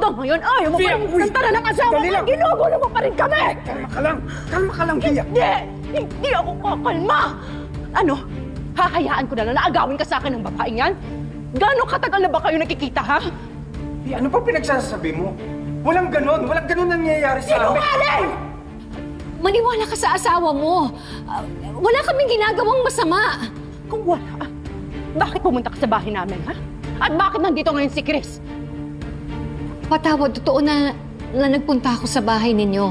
Hanggang ngayon, ayaw mo pa rin magkantara ng asawa mo! Ginugulo mo pa rin kami! Kalma ka lang, Pia. Hindi ako kakalma! Ano? Hahayaan ko na lang na agawin ka sa akin ng babaeng yan? Gano'ng katagal na ba kayo nakikita, ha? Pia, ano pa pinagsasabi mo? Walang ganon nangyayari sa amin. Sinungaling! Maniwala ka sa asawa mo. Wala kaming ginagawang masama. Kung wala, bakit pumunta ka sa bahay namin, ha? At bakit nandito ngayon si Chris? Patawad, totoo na nagpunta ako sa bahay ninyo.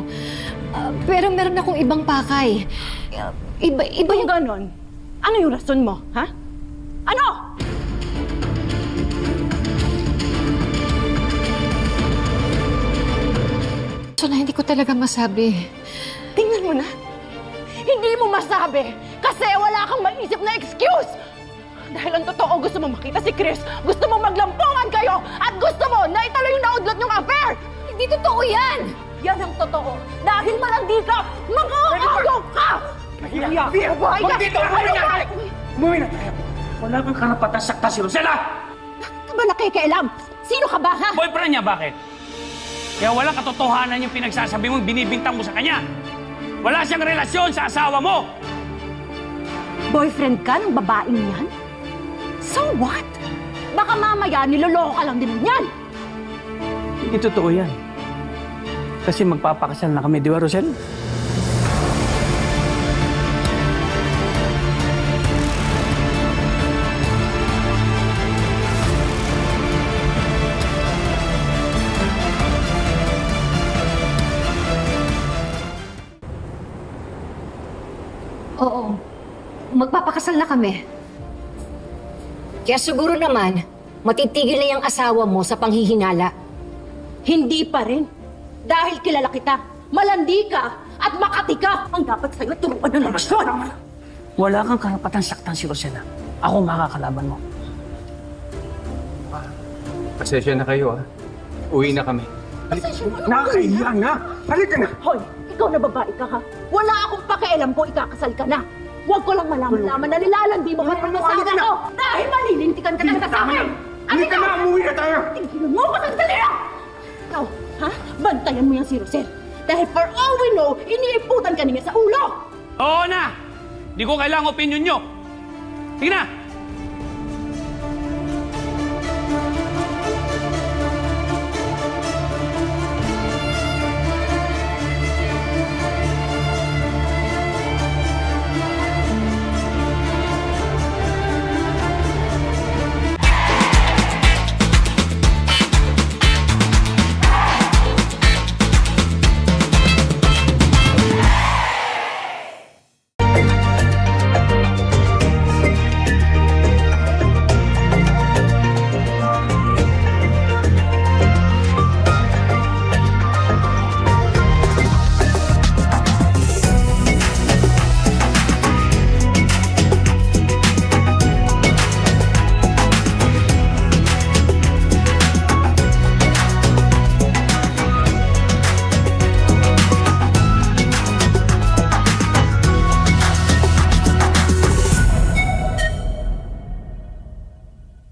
Pero meron akong ibang pakay. Iba Kung yung... ganon, ano yung rason mo, ha? Ano? So na hindi ko talaga masabi. Tingnan mo na. Hindi mo masabi kasi wala kang maisip na excuse. Dahil ang totoo, gusto mo makita si Chris, gusto mo maglampungan kayo, at gusto mo na ituloy yung naudlot yung affair! Hindi totoo yan! Yan ang totoo. Dahil malandi ka, mag-uagaw ka! Pia, huwag dito! Umuwi na tayo. Wala kang karapatan sakta si Rosella! Bakit ka ba nakikialam? Sino ka ba, ha? Boyfriend niya, bakit? Kaya walang katotohanan yung pinagsasabi mong binibintang mo sa kanya. Wala siyang relasyon sa asawa mo. Boyfriend ka ng babaeng yan? So what? Baka mamaya niloloko ka lang din yan. Hindi totoo yan. Kasi magpapakasal na kami, di ba, Rosel? Oo. Magpapakasal na kami. Kaya siguro naman, matitigil na yung asawa mo sa panghihinala. Hindi pa rin. Dahil kilala kita, malandi ka at makati ka. Ang dapat sa'yo, turuan ng leksyon. Wala kang karapatan saktan si Rosella. Ako makakalaban mo. Pasensya na kayo, Uwi na kami. Nakakahiya na! Halika na! Hoy, ikaw na babae ka, ha? Wala akong pakialam kung ikakasal ka na. Huwag ko lang malaman na nilalandi mo pa rin yung asawa ko dahil malilintikan ka ng kasama. Halika na! Umuwi na tayo! Tingnan mo ko sandali lang! Ikaw, ha? Bantayan mo yan si Rosel. Dahil for all we know, iniiputan ka niya sa ulo! Oo na! Di ko kailangang opinion nyo. Sige na!